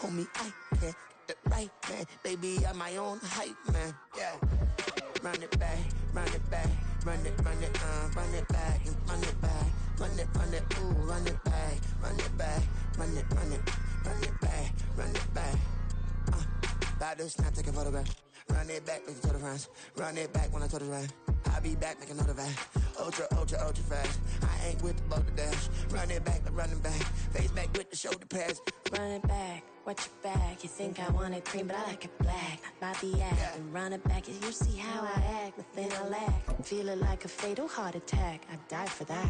homie, I can't the right man. Baby, I'm my own hype man. Yeah. Run it back, run it back, run it back, and run it back, run it, ooh, run it back, run it back, run it back, run it back. About to snap, take a photograph. Run it back, make it to the friends. Run it back when I told it right. I'll be back, make another back. Ultra fast. I ain't with the boat to dash. Run it back, running back. Face back with the shoulder pads. Run it back, watch your back. You think I want it cream, but I like it black. About the act, and run it back. You see how I act, nothing I lack. Feel it like a fatal heart attack. I'd die for that.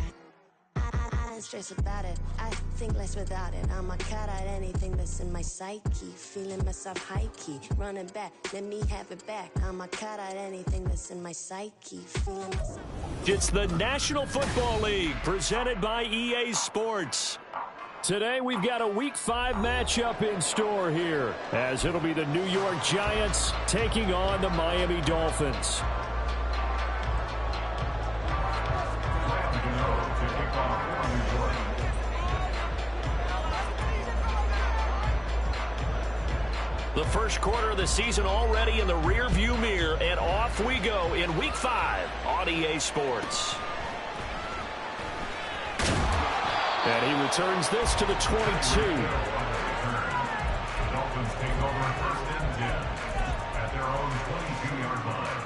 I don't stress about it, I think less without it. I'ma cut out anything that's in my psyche. Feeling myself high-key, running back, let me have it back. I'ma cut out anything that's in my psyche. Feeling myself. It's the National Football League, presented by EA Sports. Today we've got a Week 5 matchup in store here, as it'll be the New York Giants taking on the Miami Dolphins. The first quarter of the season already in the rearview mirror, and off we go in Week 5 on EA Sports. And he returns this to the 22. The Dolphins take over first and 10 at their own 22-yard line.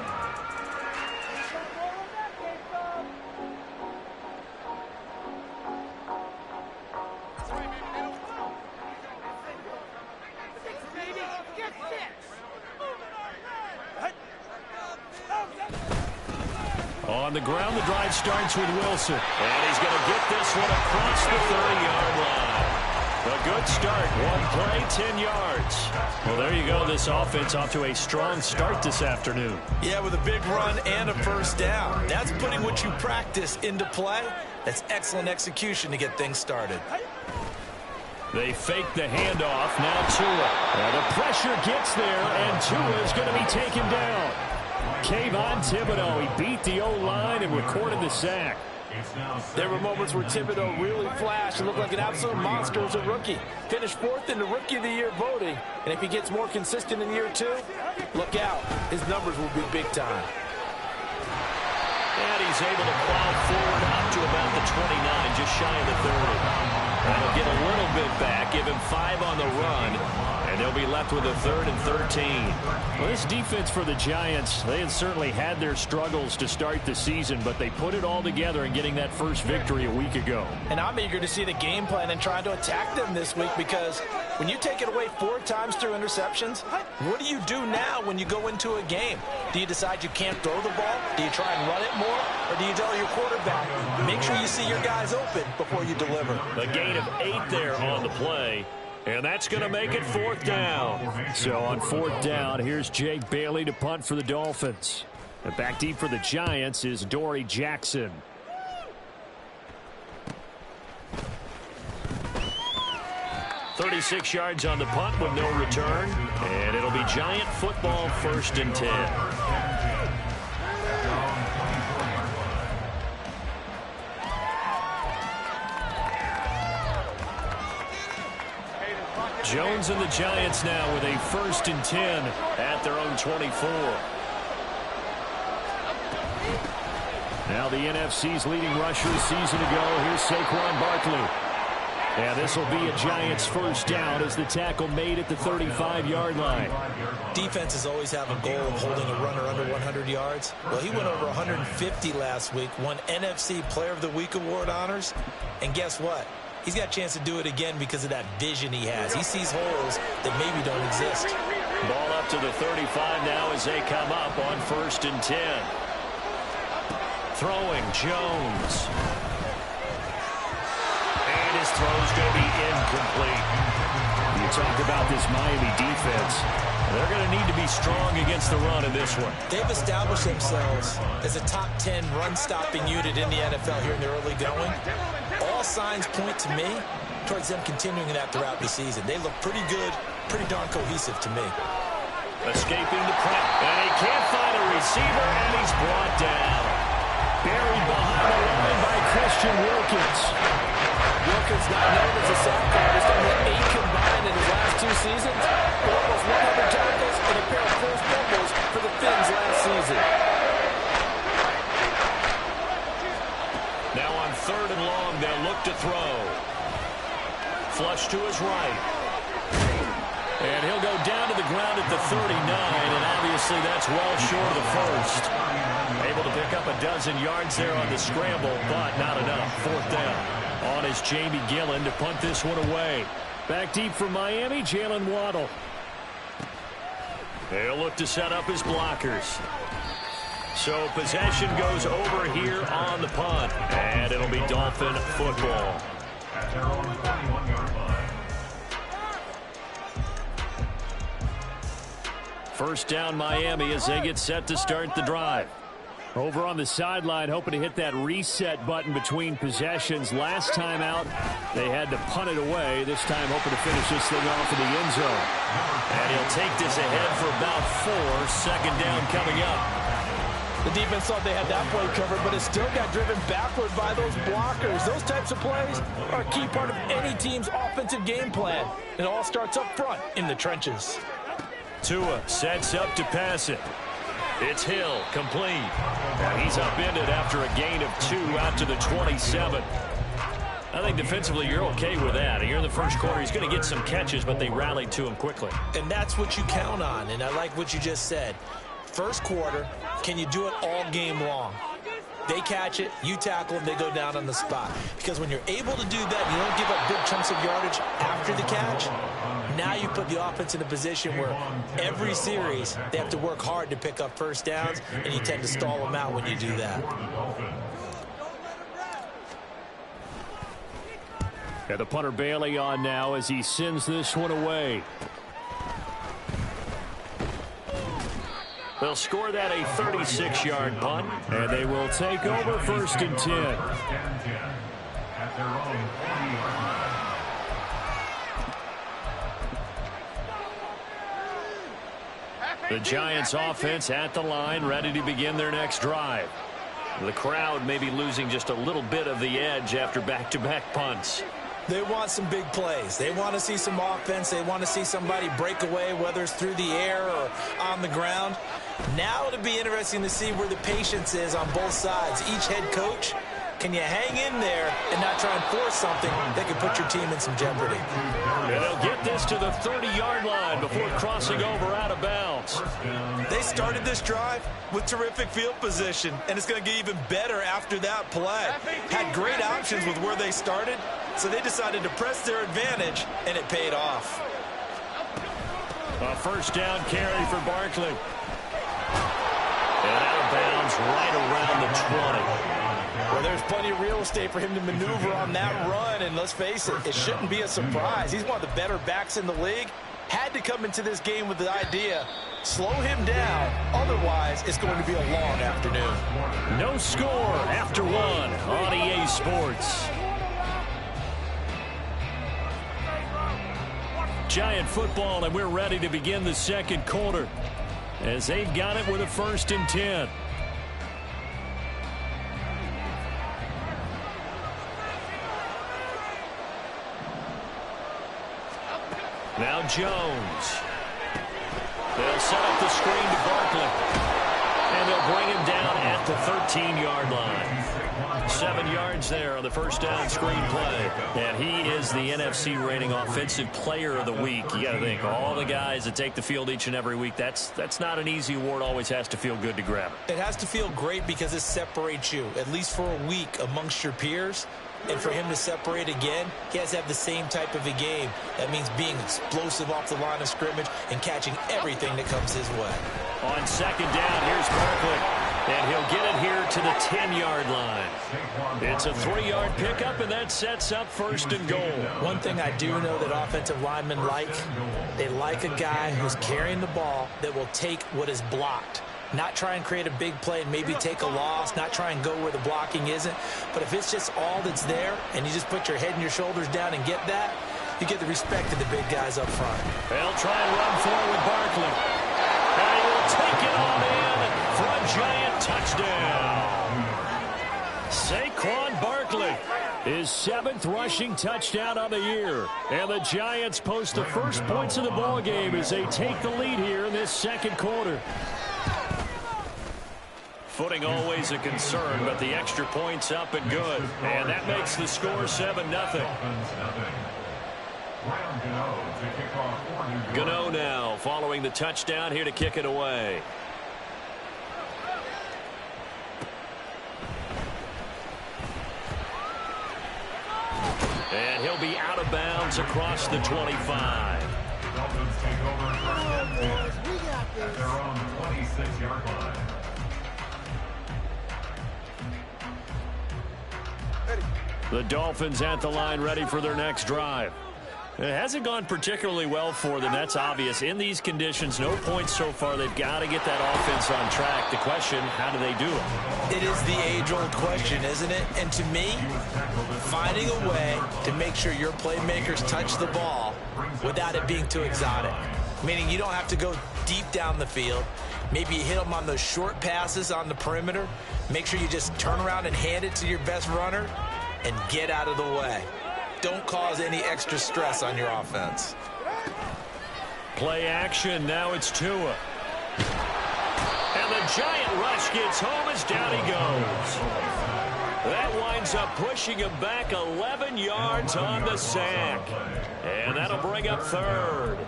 On the ground, the drive starts with Wilson. And he's going to get this one across the 30-yard line. A good start. One play, 10 yards. Well, there you go. This offense off to a strong start this afternoon. Yeah, with a big run and a first down. That's putting what you practice into play. That's excellent execution to get things started. They fake the handoff. Now Tua. And the pressure gets there, and Tua is going to be taken down. Kayvon Thibodeau, he beat the O-line and recorded the sack. There were moments where Thibodeau really flashed and looked like an absolute monster as a rookie. Finished 4th in the Rookie of the Year voting. And if he gets more consistent in year 2, look out. His numbers will be big time. And he's able to plow forward up to about the 29, just shy of the 30. That'll get a little bit back, give him 5 on the run, and they'll be left with a 3rd and 13. Well, this defense for the Giants, they had certainly had their struggles to start the season, but they put it all together in getting that first victory a week ago. And I'm eager to see the game plan and trying to attack them this week, because when you take it away 4 times through interceptions, what do you do now when you go into a game? Do you decide you can't throw the ball? Do you try and run it more? Or do you tell your quarterback, make sure you see your guys open before you deliver? A gain of 8 there on the play. And that's going to make it 4th down. So on 4th down, here's Jake Bailey to punt for the Dolphins. And back deep for the Giants is Dory Jackson. "36 yards on the punt with no return. And it'll be Giant football, 1st and 10. Jones and the Giants now with a 1st and 10 at their own 24. Now the NFC's leading rusher a season ago. Here's Saquon Barkley. And this will be a Giants 1st down as the tackle made at the 35-yard line. Defenses always have a goal of holding a runner under 100 yards. Well, he went over 150 last week, won NFC Player of the Week award honors. And guess what? He's got a chance to do it again because of that vision he has. He sees holes that maybe don't exist. Ball up to the 35 now as they come up on 1st and 10. Throwing Jones. And his throw's going to be incomplete. You talk about this Miami defense. They're going to need to be strong against the run in this one. They've established themselves as a top 10 run-stopping unit in the NFL here in the early going. All signs point to me towards them continuing that throughout the season. They look pretty good, pretty darn cohesive to me. Escaping the press, and he can't find a receiver, and he's brought down. Buried behind the line by Christian Wilkins. Wilkins, not known as a sack artist, only 8 combined in his last 2 seasons. flush to his right. And he'll go down to the ground at the 39, and obviously that's well short of the first. Able to pick up a dozen yards there on the scramble, but not enough. Fourth down. On is Jamie Gillen to punt this one away. Back deep for Miami, Jalen Waddle. They'll look to set up his blockers. So possession goes over here on the punt, and it'll be Dolphin football. At their own 21-yard line. First down Miami as they get set to start the drive. Over on the sideline, hoping to hit that reset button between possessions. Last time out, they had to punt it away. This time, hoping to finish this thing off in the end zone. And he'll take this ahead for about 4. Second down coming up. The defense thought they had that play covered, but it still got driven backward by those blockers. Those types of plays are a key part of any team's offensive game plan. It all starts up front in the trenches. Tua sets up to pass it. It's Hill, complete. And he's upended after a gain of 2 out to the 27. I think defensively you're okay with that. Here in the first quarter, he's going to get some catches, but they rallied to him quickly. And that's what you count on, and I like what you just said. First quarter, can you do it all game long? They catch it, you tackle them, they go down on the spot. Because when you're able to do that, you don't give up big chunks of yardage after the catch. Now you put the offense in a position where every series they have to work hard to pick up first downs, and you tend to stall them out when you do that. Got the punter Bailey on now as he sends this one away. They'll score that a 36-yard punt, and they will take over first and 10. At their own 40-yard line. The Giants offense at the line, ready to begin their next drive. The crowd may be losing just a little bit of the edge after back-to-back punts. They want some big plays. They want to see some offense. They want to see somebody break away, whether it's through the air or on the ground. Now it'll be interesting to see where the patience is on both sides. Each head coach, can you hang in there and not try and force something that can put your team in some jeopardy? And they'll get this to the 30-yard line before crossing over out of bounds. They started this drive with terrific field position, and it's going to get even better after that play. Had great options with where they started, so they decided to press their advantage, and it paid off. A first down carry for Barkley. And out of bounds right around the 20. Well, there's plenty of real estate for him to maneuver on that run, and let's face it, it shouldn't be a surprise. He's one of the better backs in the league. Had to come into this game with the idea, slow him down, otherwise it's going to be a long afternoon. No score after 1 on EA Sports. Giant football, and we're ready to begin the second quarter as they've got it with a first and 10. Now Jones. They'll set up the screen to Barkley. And they'll bring him down at the 13-yard line. 7 yards there on the first down screen play. And he is the NFC rating offensive player of the week. You got to think, all the guys that take the field each and every week, that's not an easy award. Always has to feel good to grab it. It has to feel great because it separates you, at least for a week, amongst your peers. And for him to separate again, he has to have the same type of a game. That means being explosive off the line of scrimmage and catching everything that comes his way. On second down, here's Barkley. And he'll get it here to the 10-yard line. It's a 3-yard pickup, and that sets up first and goal. One thing I do know that offensive linemen like, they like a guy who's carrying the ball that will take what is blocked. Not try and create a big play and maybe take a loss, not try and go where the blocking isn't. But if it's just all that's there and you just put your head and your shoulders down and get that, you get the respect of the big guys up front. They'll try and run forward with Barkley. And he will take it on in for a giant touchdown. Saquon Barkley, his 7th rushing touchdown on the year. And the Giants post the first points of the ball game as they take the lead here in this second quarter. Footing always a concern, but the extra point's up and good. And that makes the score 7-0. Gano now following the touchdown here to kick it away. And he'll be out of bounds across the 25. Dolphins take over first and 10 at their own 26-yard line. The Dolphins at the line ready for their next drive. It hasn't gone particularly well for them. That's obvious. In these conditions, no points so far. They've got to get that offense on track. The question, how do they do it? It is the age-old question, isn't it? And to me, finding a way to make sure your playmakers touch the ball without it being too exotic. Meaning you don't have to go deep down the field. Maybe you hit them on those short passes on the perimeter. Make sure you just turn around and hand it to your best runner and get out of the way. Don't cause any extra stress on your offense. Play action. Now it's Tua. And the giant rush gets home as down he goes. That winds up pushing him back 11 yards on the sack. And that'll bring up third.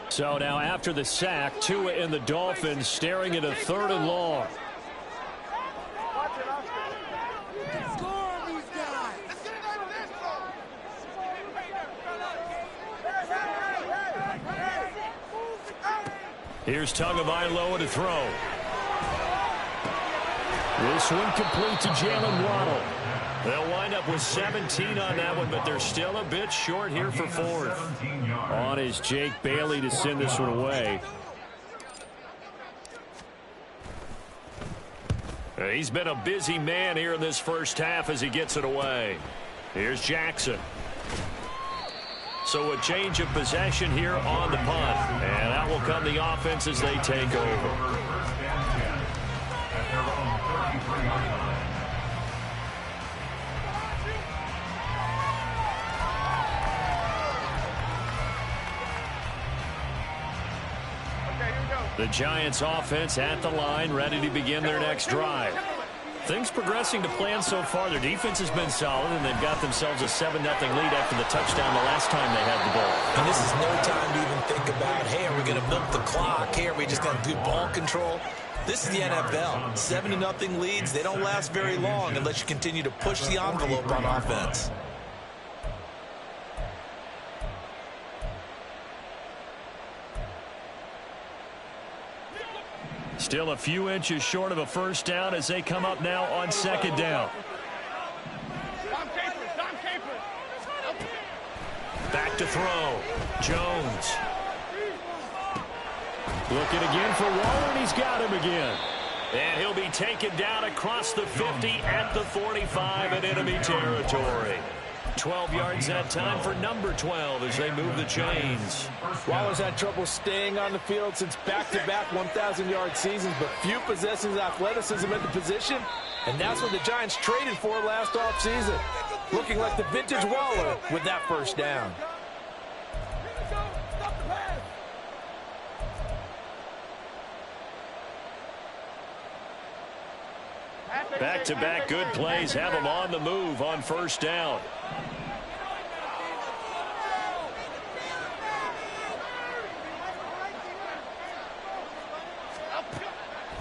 So now after the sack, Tua and the Dolphins staring at a 3rd and long. Here's Tagovailoa to throw. This one complete to Jalen Waddle. They'll wind up with 17 on that one, but they're still a bit short here for 4th. On is Jake Bailey to send this one away. He's been a busy man here in this first half as he gets it away. Here's Jackson. So a change of possession here on the punt. And out will come the offense as they take over. The Giants offense at the line, ready to begin their next drive. Things progressing to plan so far. Their defense has been solid, and they've got themselves a 7-0 lead after the touchdown the last time they had the ball. And this is no time to even think about, hey, are we going to milk the clock? Hey, are we just going to do ball control? This is the NFL. 7-0 leads, they don't last very long unless you continue to push the envelope on offense. Still a few inches short of a first down as they come up now on 2nd down. Back to throw. Jones. Looking again for Waller, and he's got him again. And he'll be taken down across the 50 at the 45 in enemy territory. 12 yards that time for number 12 as they move the chains. Waller's had trouble staying on the field since back-to-back 1,000-yard seasons, but few possessions athleticism at the position, and that's what the Giants traded for last offseason. Looking like the vintage Waller with that first down. Back-to-back good plays have them on the move on first down.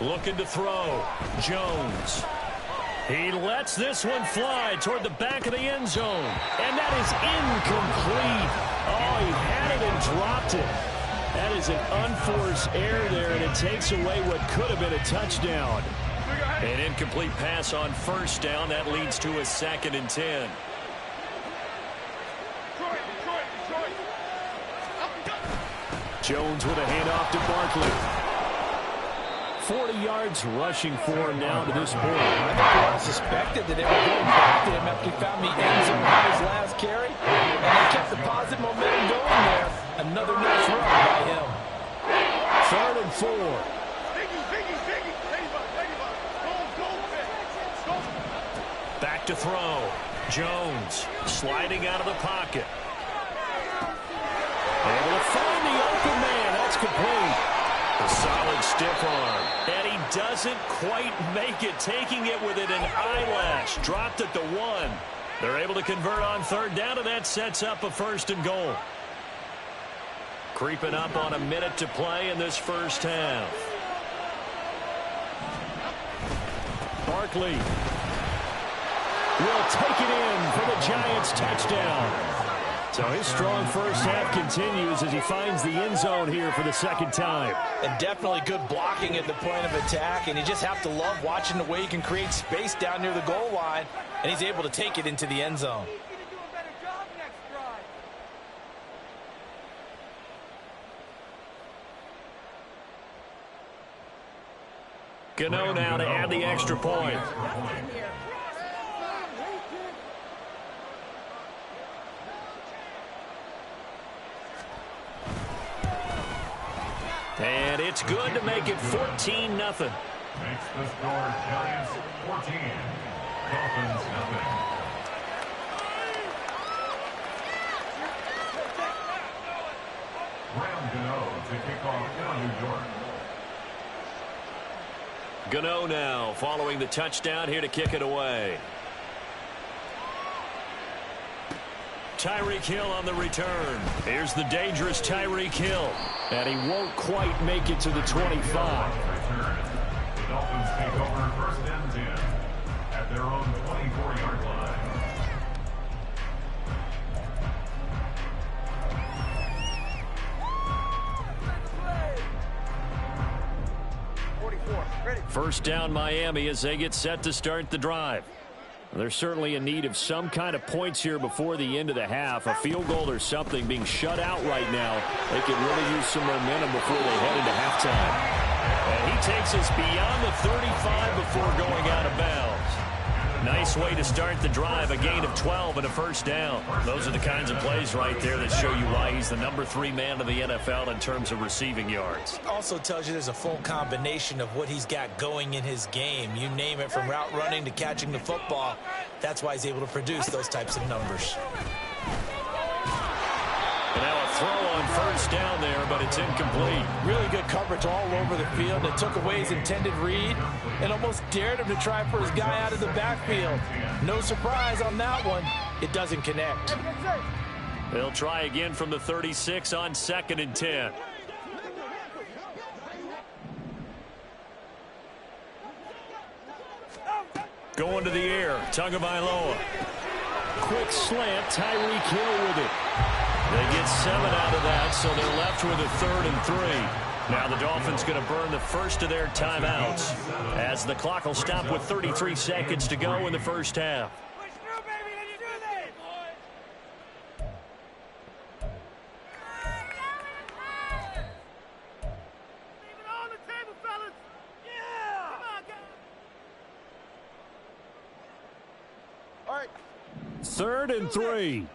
Looking to throw. Jones. He lets this one fly toward the back of the end zone. And that is incomplete. Oh, he had it and dropped it. That is an unforced error there, and it takes away what could have been a touchdown. An incomplete pass on first down. That leads to a 2nd and 10. Jones with a handoff to Barkley. 40 yards rushing for him now to this point. I think they all suspected that they were going back to him after he found the end zone on his last carry, and they kept the positive momentum going there. Another nice run by him. 3rd and 4. Back to throw. Jones sliding out of the pocket. Able to find the open man. That's complete. A solid stiff arm. And he doesn't quite make it, taking it within an eyelash. Dropped at the 1. They're able to convert on third down, and that sets up a 1st and goal. Creeping up on a minute to play in this first half. Barkley will take it in for the Giants touchdown. So his strong first half continues as he finds the end zone here for the 2nd time. And definitely good blocking at the point of attack, and you just have to love watching the way he can create space down near the goal line, and he's able to take it into the end zone. Gano now to add the extra point. And it's good to make it 14-0. Makes the score Giants 14, Dolphins 0. Graham Gano to kick off in New York. Gano now following the touchdown here to kick it away. Tyreek Hill on the return. Here's the dangerous Tyreek Hill. And he won't quite make it to the 25. The Dolphins take over 1st and 10 at their own 24-yard line. First down Miami as they get set to start the drive. They're certainly in need of some kind of points here before the end of the half. A field goal or something. Being shut out right now, they could really use some momentum before they head into halftime. And he takes us beyond the 35 before going out of bounds. Nice way to start the drive. A gain of 12 and a first down. Those are the kinds of plays right there that show you why he's the number 3 man in the NFL in terms of receiving yards. Also tells you there's a full combination of what he's got going in his game. You name it, from route running to catching the football. That's why he's able to produce those types of numbers. And now a throw on first down there, but it's incomplete. Really good coverage all over the field. It took away his intended read and almost dared him to try for his guy out of the backfield. No surprise on that one. It doesn't connect. They'll try again from the 36 on 2nd and 10. Going to the air, Tagovailoa. Quick slant, Tyreek Hill with it. They get 7 out of that, so they're left with a 3rd and 3. Now the Dolphins going to burn the first of their timeouts as the clock will stop with 33 seconds to go in the first half. All right. 3rd and 3.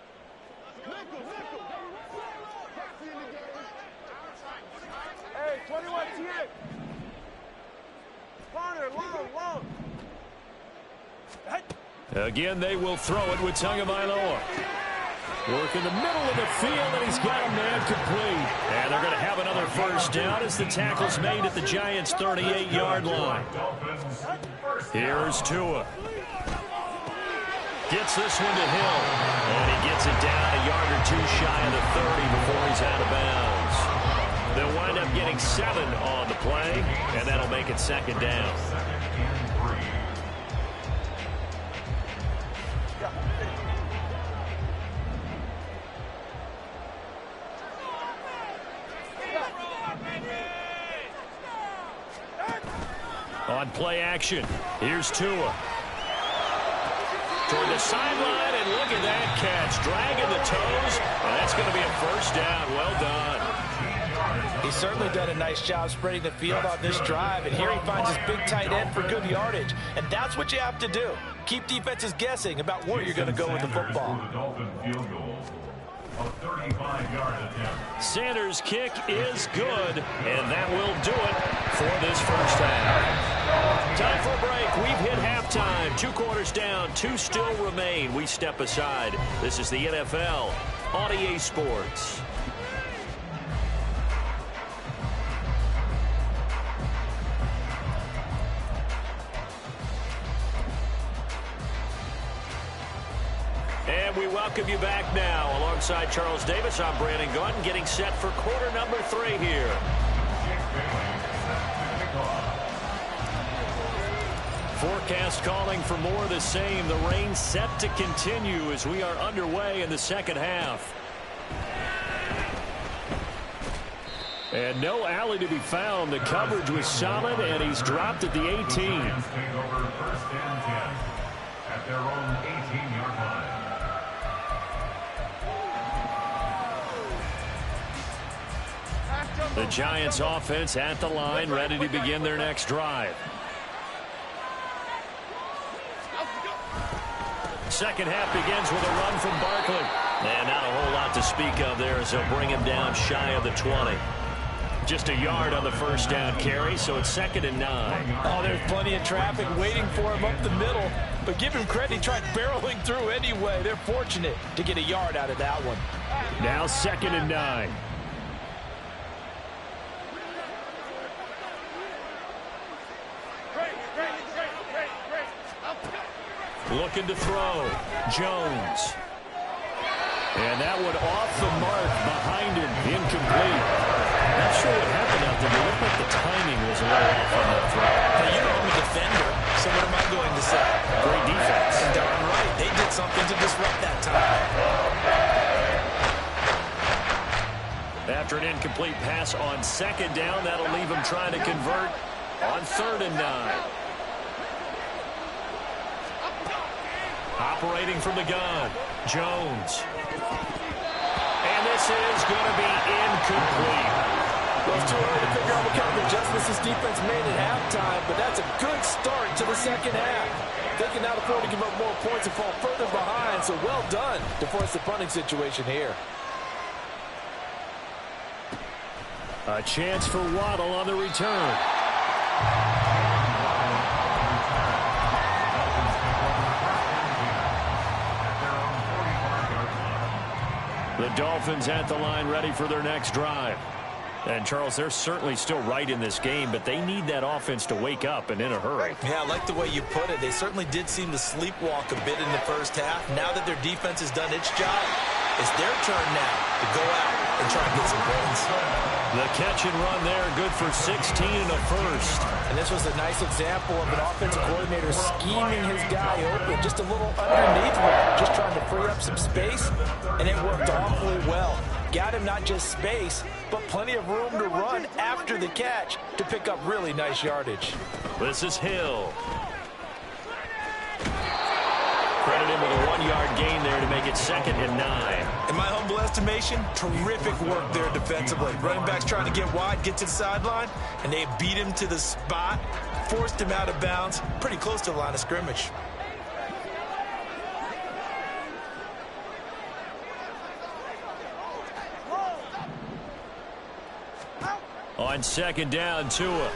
Hey, 21 here. Corner, long. Again, they will throw it with Tagovailoa. Work in the middle of the field, and he's got a man complete. And they're going to have another first down as the tackle's made at the Giants' 38-yard line. Here's Tua. Gets this one to Hill. And he gets it down a yard or 2 shy of the 30 before he's out of bounds. They'll wind up getting 7 on the play, and that'll make it 2nd down. On play action, here's Tua. Toward the sideline, and look at that catch. Dragging the toes, and that's going to be a first down. Well done. He's certainly done a nice job spreading the field on this drive, and here he finds his big tight end for good yardage. And that's what you have to do. Keep defenses guessing about where you're going to go with the football. Sanders' kick is good, and that will do it for this first half. Time for a break. We've hit halftime. 2 quarters down, 2 still remain. We step aside. This is the NFL on EA Sports. And we welcome you back now. Alongside Charles Davis, I'm Brandon Gunn, getting set for quarter number 3 here. Forecast calling for more of the same. The rain set to continue as we are underway in the second half. And no alley to be found. The coverage was solid, and he's dropped at the 18. Take over first and 10 at their own 18-yard line. The Giants offense at the line, ready to begin their next drive. Second half begins with a run from Barkley. And not a whole lot to speak of there as they'll bring him down shy of the 20. Just a yard on the first down carry, so it's 2nd and 9. Oh, there's plenty of traffic waiting for him up the middle. But give him credit, he tried barreling through anyway. They're fortunate to get a yard out of that one. Now 2nd and 9. Looking to throw. Jones. And that one off the mark behind him. Incomplete. Not sure what happened out there, but it looked like the timing was a little off on that throw. Now, you know I'm a defender, so what am I going to say? Great defense. And darn right, they did something to disrupt that time. After an incomplete pass on 2nd down, that'll leave him trying to convert on 3rd and 9. Operating from the gun, Jones. And this is going to be incomplete. Well, it's too early to figure out what kind of adjustments this defense made at halftime, but that's a good start to the second half. They can now afford to give up more points and fall further behind, so well done to force the punting situation here. A chance for Waddle on the return. The Dolphins at the line, ready for their next drive. And, Charles, they're certainly still right in this game, but they need that offense to wake up and in a hurry. Yeah, I like the way you put it. They certainly did seem to sleepwalk a bit in the first half. Now that their defense has done its job, it's their turn now to go out and try and get some points. The catch and run there, good for 16 and a first. And this was a nice example of an offensive coordinator scheming his guy open, just a little underneath him, just trying to free up some space, and it worked awfully well. Got him not just space, but plenty of room to run after the catch to pick up really nice yardage. This is Hill. Credit him with a 1-yard gain there to make it 2nd and 9. In my humble estimation, terrific work there defensively. Running back's trying to get wide, get to the sideline, and they beat him to the spot, forced him out of bounds, pretty close to the line of scrimmage. On 2nd down, Tua.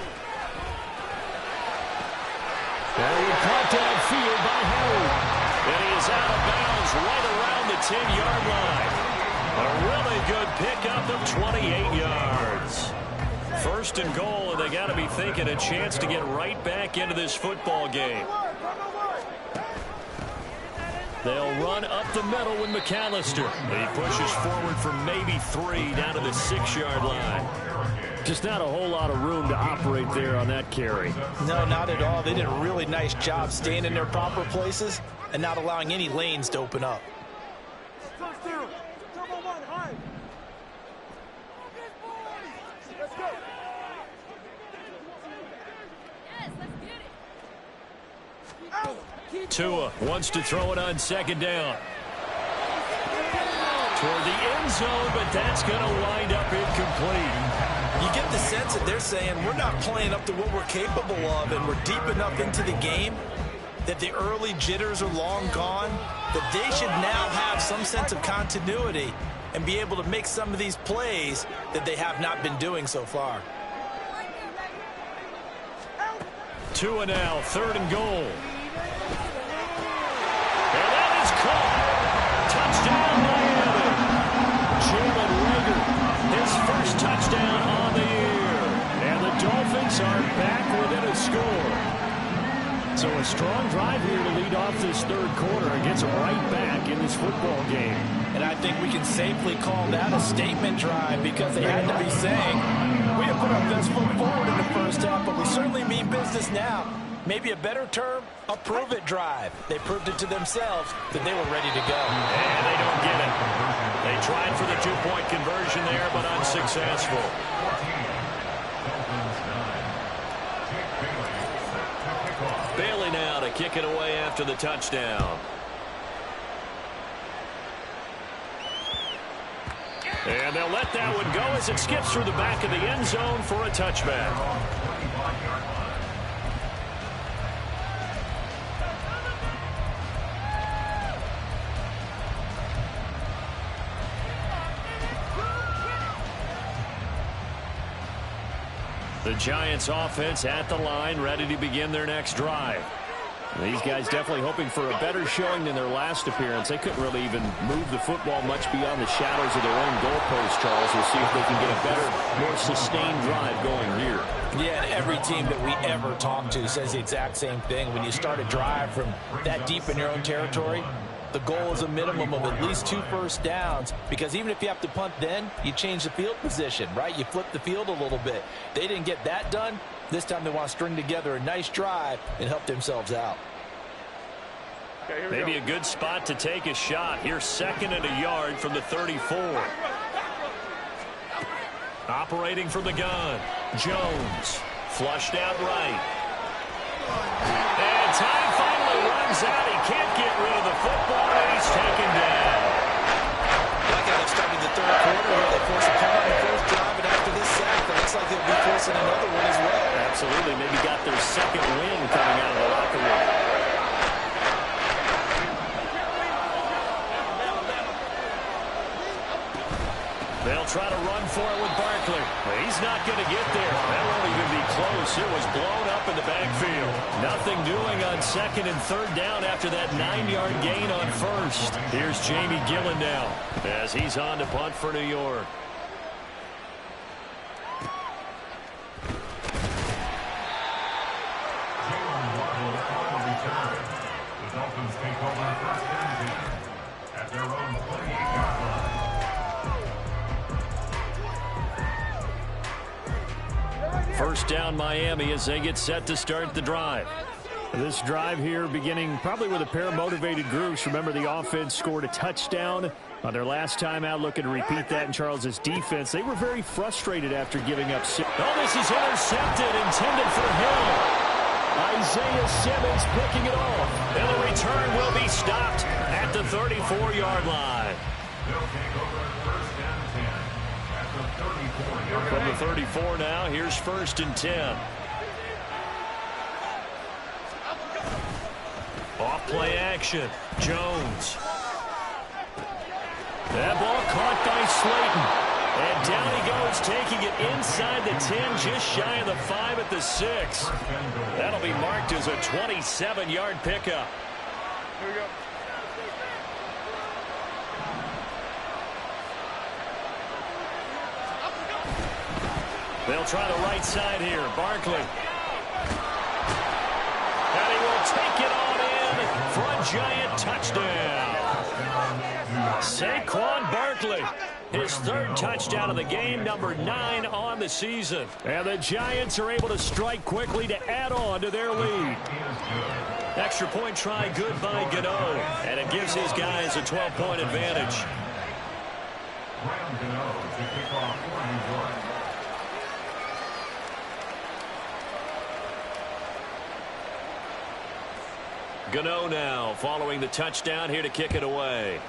And we caught downfield by Howard. And he is out of bounds right around the 10-yard line. A really good pickup of 28 yards. 1st and goal, and they got to be thinking a chance to get right back into this football game. They'll run up the middle with McAllister. He pushes forward for maybe 3 down to the 6-yard line. Just not a whole lot of room to operate there on that carry. No, not at all. They did a really nice job staying in their proper places and not allowing any lanes to open up. Tua wants to throw it on 2nd down. Toward the end zone, but that's going to wind up incomplete. You get the sense that they're saying we're not playing up to what we're capable of, and we're deep enough into the game that the early jitters are long gone, that they should now have some sense of continuity and be able to make some of these plays that they have not been doing so far. Tua now, 3rd and goal. And that is caught. Touchdown, Miami. Jalen Reagor, his first touchdown on the year. And the Dolphins are back within a score. So a strong drive here to lead off this third quarter and gets them right back in this football game. And I think we can safely call that a statement drive because they had to be saying, we have put our best foot forward in the first half, but we certainly mean business now. Maybe a better term, a prove-it drive. They proved it to themselves that they were ready to go. And they don't get it. They tried for the two-point conversion there, but unsuccessful. Bailey now to kick it away after the touchdown. And they'll let that one go as it skips through the back of the end zone for a touchback. The Giants offense at the line, ready to begin their next drive. These guys definitely hoping for a better showing than their last appearance. They couldn't really even move the football much beyond the shadows of their own goalpost, Charles. We'll see if they can get a better, more sustained drive going here. Yeah, and every team that we ever talk to says the exact same thing. When you start a drive from that deep in your own territory, the goal is a minimum of at least 2 first downs, because even if you have to punt then, you change the field position, right? You flip the field a little bit. They didn't get that done. This time they want to string together a nice drive and help themselves out. Okay, Maybe a good spot to take a shot. Here's 2nd and a yard from the 34. Operating from the gun, Jones. Flushed out right. And time finally runs out. He can't get rid of the football, and he's taken down. Like how they started the third quarter where they forced a punt on the first drive, and after this sack, it looks like they'll be forcing another one as well. Absolutely. Maybe got their second win coming out of the locker room. They'll try to run for it with Barkley. But he's not going to get there. That won't even be close. It was blown up in the backfield. Nothing doing on 2nd and 3rd down after that 9-yard gain on 1st. Here's Jamie Gillen now as he's on to punt for New York. The Dolphins take over 1st and 10 at their own 28-yard line. First down Miami as they get set to start the drive. This drive here beginning probably with a pair of motivated groups. Remember, the offense scored a touchdown on their last time out, looking to repeat that in Charles's defense. They were very frustrated after giving up 6. Oh, this is intercepted, intended for Hill. Isaiah Simmons picking it off. And the return will be stopped at the 34-yard line. They'll take over 1st and 10 at the 34-yard line. From the 34 now, here's 1st and 10. Off play action, Jones. That ball caught by Slayton. And down he goes, taking it inside the 10, just shy of the 5 at the 6. That'll be marked as a 27-yard pickup. Here we go. They'll try the right side here. Barkley. And he will take it on in for a Giant touchdown. Saquon Barkley, his 3rd touchdown of the game, number 9 on the season. And the Giants are able to strike quickly to add on to their lead. Extra point try good by Gano, and it gives his guys a 12-point advantage. Graham Gano to kick off for New York. Gano now following the touchdown here to kick it away.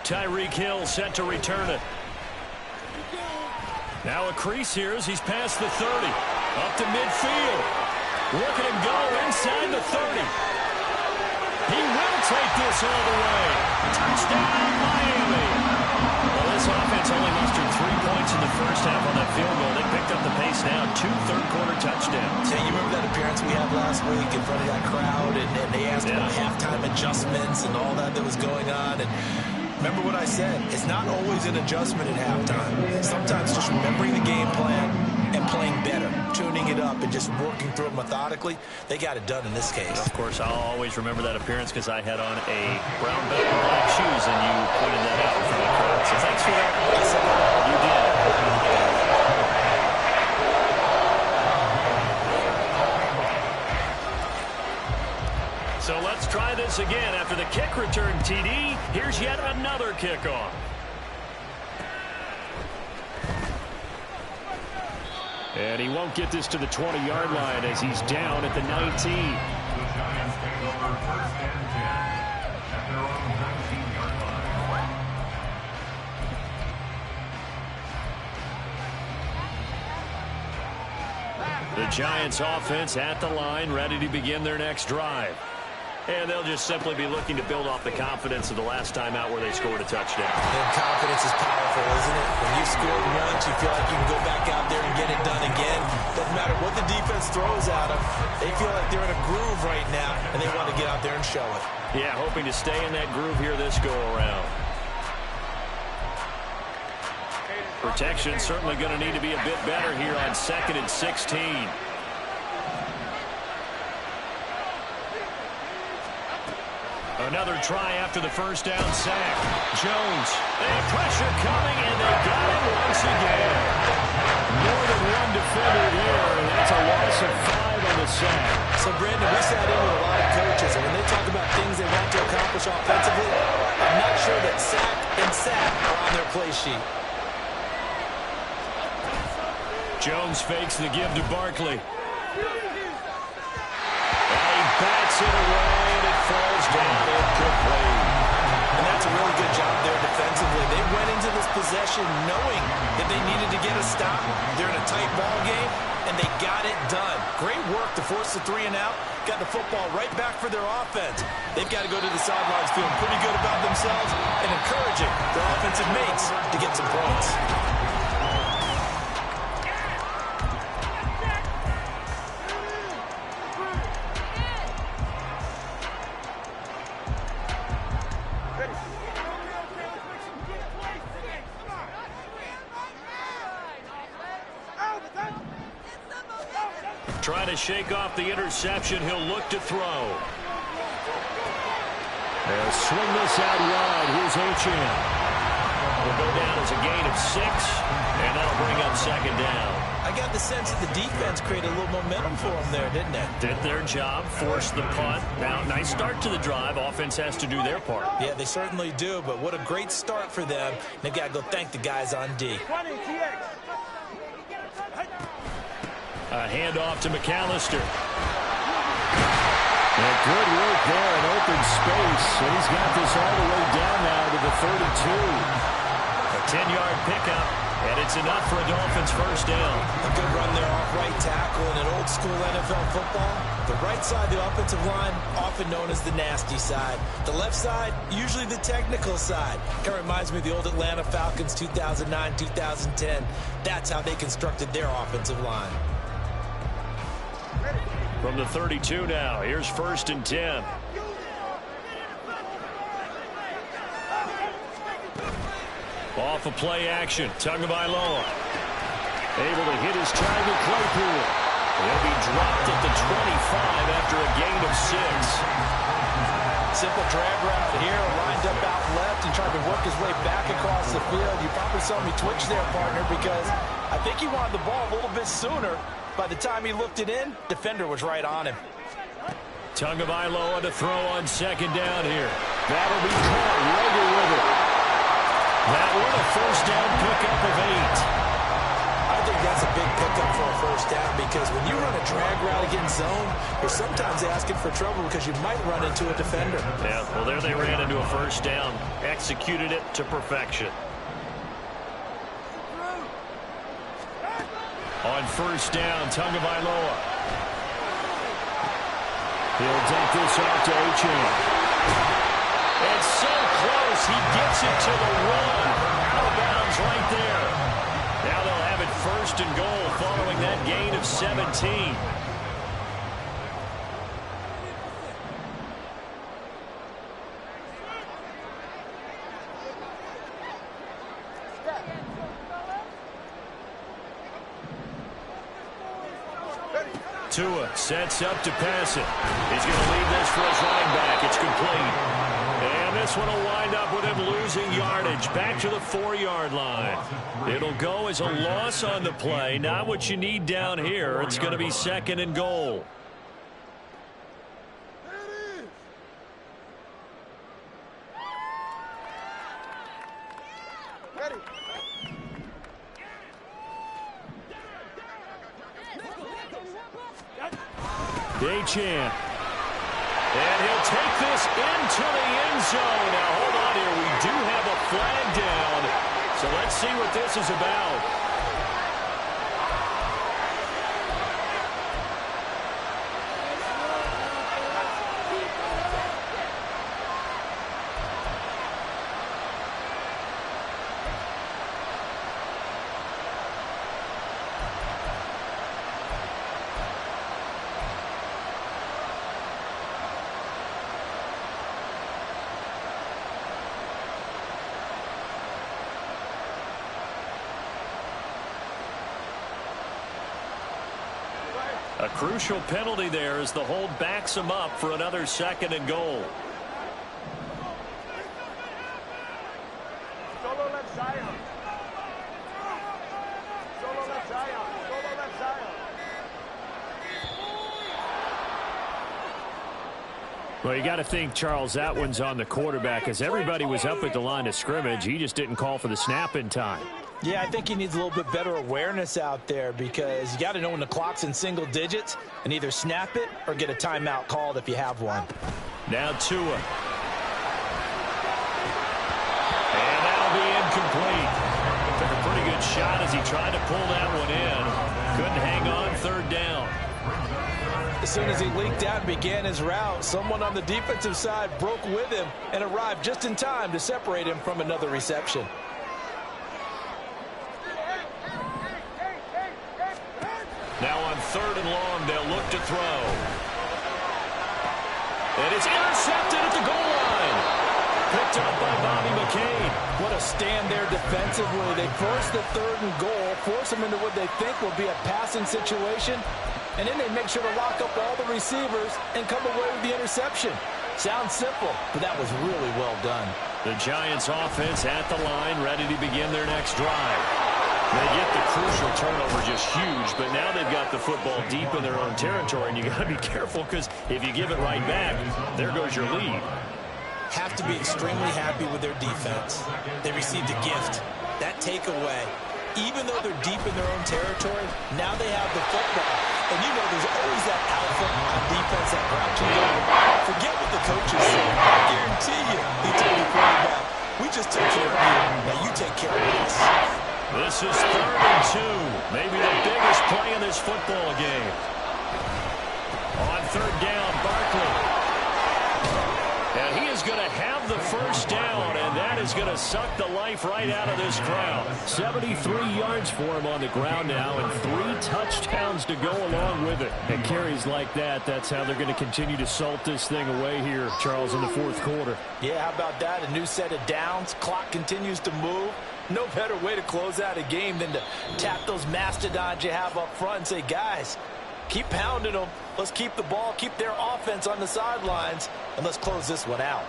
Tyreek Hill set to return it. Now a crease here as he's past the 30. Up to midfield. Look at him go inside the 30. He will take this all the way. Touchdown, Miami. Well, this offense only mustered 3 points in the first half on that field goal. They picked up the pace now. 2 third-quarter touchdowns. Yeah, you remember that appearance we had last week in front of that crowd, and they asked about halftime adjustments and all that was going on. And remember what I said, it's not always an adjustment at halftime. Sometimes just remembering the game plan and playing better, tuning it up, and just working through it methodically. They got it done in this case. Of course, I'll always remember that appearance because I had on a brown belt and black shoes, and you pointed that out in front of the crowd. So thanks for that. You did. So let's try this again. After the kick return TD, here's yet another kickoff. And he won't get this to the 20-yard line as he's down at the 19. The Giants take over first and 10 at their own 19-yard line. The Giants offense at the line, ready to begin their next drive. And they'll just simply be looking to build off the confidence of the last time out where they scored a touchdown. And confidence is powerful, isn't it? When you scored once, you feel like you can go back out there and get it done again. Doesn't matter what the defense throws at them. They feel like they're in a groove right now, and they want to get out there and show it. Yeah, hoping to stay in that groove here this go-around. Protection certainly going to need to be a bit better here on 2nd and 16. Another try after the first down sack. Jones, and pressure coming, and they got it once again. More than one defender there, and that's a loss of 5 on the sack. So, Brandon, we sat in with a lot of coaches, and when they talk about things they want to accomplish offensively, I'm not sure that sack and sack are on their play sheet. Jones fakes the give to Barkley. And he bats it away, and it falls down incomplete. And that's a really good job there defensively. They went into this possession knowing that they needed to get a stop. They're in a tight ball game, and they got it done. Great work to force the 3 and out. Got the football right back for their offense. They've got to go to the sidelines feeling pretty good about themselves and encouraging their offensive mates to get some points. Trying to shake off the interception. He'll look to throw. They'll swing this out wide. Here's Achane. Will go down as a gain of 6, and that'll bring up 2nd down. I got the sense that the defense created a little momentum for them there, didn't it? Did their job, forced the punt. Now, nice start to the drive. Offense has to do their part. Yeah, they certainly do, but what a great start for them. They've got to go thank the guys on D. A handoff to McAllister. And good work there in open space. And he's got this all the way down now to the 32. A 10-yard pickup, and it's enough for a Dolphins first down. A good run there off right tackle in an old-school NFL football. The right side, the offensive line, often known as the nasty side. The left side, usually the technical side. Kind of reminds me of the old Atlanta Falcons 2009, 2010. That's how they constructed their offensive line. From the 32 now, here's 1st and 10. Off of play action, Tagovailoa. Able to hit his target, Claypool. He'll be dropped at the 25 after a gain of 6. Simple drag route here, lined up out left and tried to work his way back across the field. You probably saw me twitch there, partner, because I think he wanted the ball a little bit sooner. By the time he looked it in, defender was right on him. Tagovailoa to throw on 2nd down here. That'll be caught. Rager with it. That one a first down pickup of 8. I think that's a big pickup for a first down because when you run a drag route against zone, you're sometimes asking for trouble because you might run into a defender. Yeah, well, there they ran into a first down. Executed it to perfection. On 1st down, Tagovailoa. He'll dump this off to Achane. It's so close, he gets it to the 1. Out of bounds right there. Now they'll have it 1st and goal following that gain of 17. Tua sets up to pass it. He's going to leave this for his running back. It's complete. And this one will wind up with him losing yardage. Back to the 4-yard line. It'll go as a loss on the play. Not what you need down here. It's going to be 2nd and goal. Day-Chan. And he'll take this into the end zone. Now, hold on here. We do have a flag down. So let's see what this is about. A crucial penalty there as the hold backs him up for another 2nd and goal. Solo left Zion. Solo left Zion. Solo left Zion. Well, you got to think, Charles, that one's on the quarterback as everybody was up at the line of scrimmage. He just didn't call for the snap in time. Yeah, I think he needs a little bit better awareness out there because you got to know when the clock's in single digits and either snap it or get a timeout called if you have one. Now Tua. And that'll be incomplete. Took a pretty good shot as he tried to pull that one in. Couldn't hang on 3rd down. As soon as he leaked out and began his route, someone on the defensive side broke with him and arrived just in time to separate him from another reception. Now on 3rd and long, they'll look to throw. And it's intercepted at the goal line. Picked up by Bobby McCain. What a stand there defensively. They force the 3rd and goal, force them into what they think will be a passing situation, and then they make sure to lock up all the receivers and come away with the interception. Sounds simple, but that was really well done. The Giants offense at the line, ready to begin their next drive. They get the crucial turnover just huge, but now they've got the football deep in their own territory, and you got to be careful because if you give it right back, there goes your lead. Have to be extremely happy with their defense. They received a gift. That takeaway, even though they're deep in their own territory, now they have the football. And you know there's always that alpha on defense, that grouchy guy. Forget what the coaches say. I guarantee you, he told the quarterback, we just took care of you. Now you take care of us. This is 3rd and 2. Maybe the biggest play in this football game. On 3rd down, Barkley. And he is going to have the first down, and that is going to suck the life right out of this crowd. 73 yards for him on the ground now, and 3 touchdowns to go along with it. And carries like that, that's how they're going to continue to salt this thing away here, Charles, in the 4th quarter. Yeah, how about that? A new set of downs. Clock continues to move. No better way to close out a game than to tap those mastodons you have up front and say, guys, keep pounding them. Let's keep the ball, keep their offense on the sidelines, and let's close this one out.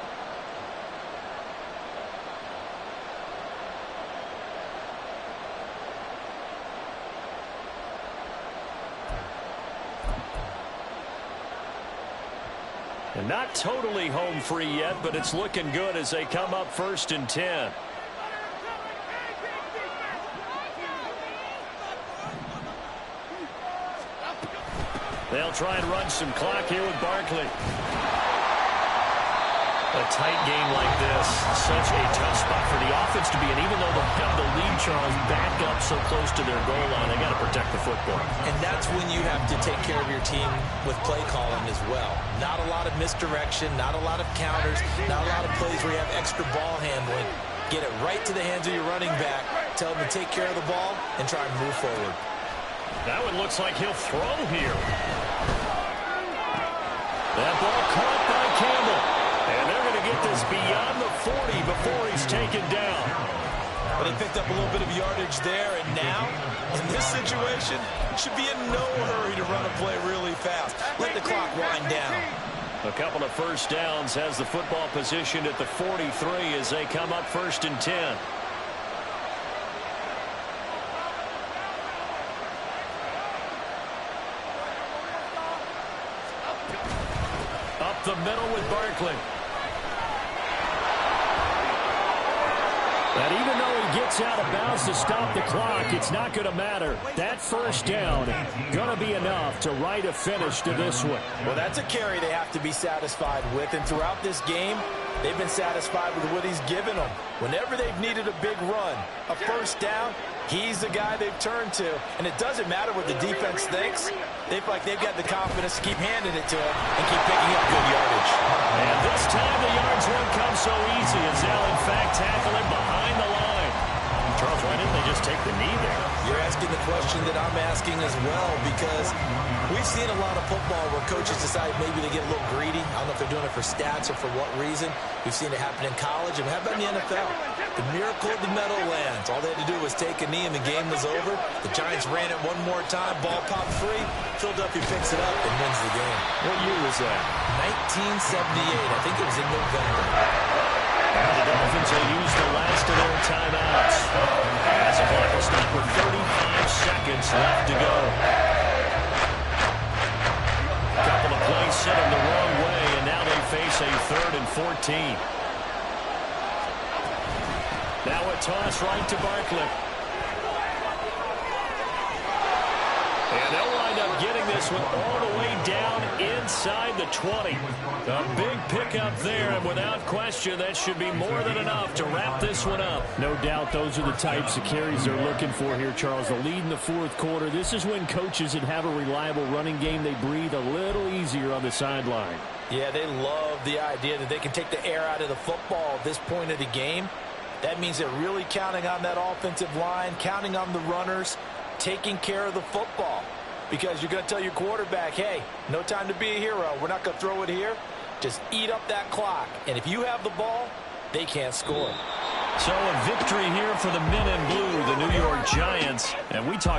And not totally home free yet, but it's looking good as they come up 1st and 10. They'll try and run some clock here with Barkley. A tight game like this, such a tough spot for the offense to be in. Even though they'll have the lead, Charles, back up so close to their goal line, they got to protect the football. And that's when you have to take care of your team with play calling as well. Not a lot of misdirection, not a lot of counters, not a lot of plays where you have extra ball handling. Get it right to the hands of your running back, tell them to take care of the ball, and try and move forward. That one looks like he'll throw here. That ball caught by Campbell. And they're going to get this beyond the 40 before he's taken down. But they picked up a little bit of yardage there, and now, in this situation, should be in no hurry to run a play really fast. Let the clock wind down. A couple of first downs has the football positioned at the 43 as they come up 1st and 10. Up the middle with Barkley. And even though he gets out of bounds to stop the clock, it's not going to matter. That first down going to be enough to write a finish to this one. Well, that's a carry they have to be satisfied with. And throughout this game, they've been satisfied with what he's given them. Whenever they've needed a big run, a first down, he's the guy they've turned to. And it doesn't matter what the defense thinks. They feel like they've got the confidence to keep handing it to him and keep picking up good yardage. And this time the yards won't come so easy as they'll, in fact, tackle him behind the line. Charles, why didn't they just take the knee there? You're asking the question that I'm asking as well, because we've seen a lot of football where coaches decide maybe they get a little greedy. I don't know if they're doing it for stats or for what reason. We've seen it happen in college, and how about in the NFL? The miracle of the Meadowlands. All they had to do was take a knee, and the game was over. The Giants ran it one more time. Ball popped free. Philadelphia picks it up and wins the game. What year was that? 1978. I think it was in November. And the Dolphins will use the last of their timeouts as a clock will stop with 35 seconds left to go. A couple of plays sent them the wrong way, and now they face a 3rd and 14. Now a toss right to Barkley. And they'll wind up getting this one all the way down inside the 20. A big pickup there, and without question, that should be more than enough to wrap this one up. No doubt those are the types of carries they're looking for here, Charles. The lead in the 4th quarter. This is when coaches that have a reliable running game, they breathe a little easier on the sideline. Yeah, they love the idea that they can take the air out of the football at this point of the game. That means they're really counting on that offensive line, counting on the runners, taking care of the football. Because you're going to tell your quarterback, hey, no time to be a hero. We're not going to throw it here. Just eat up that clock. And if you have the ball, they can't score. So a victory here for the men in blue, the New York Giants. And we talked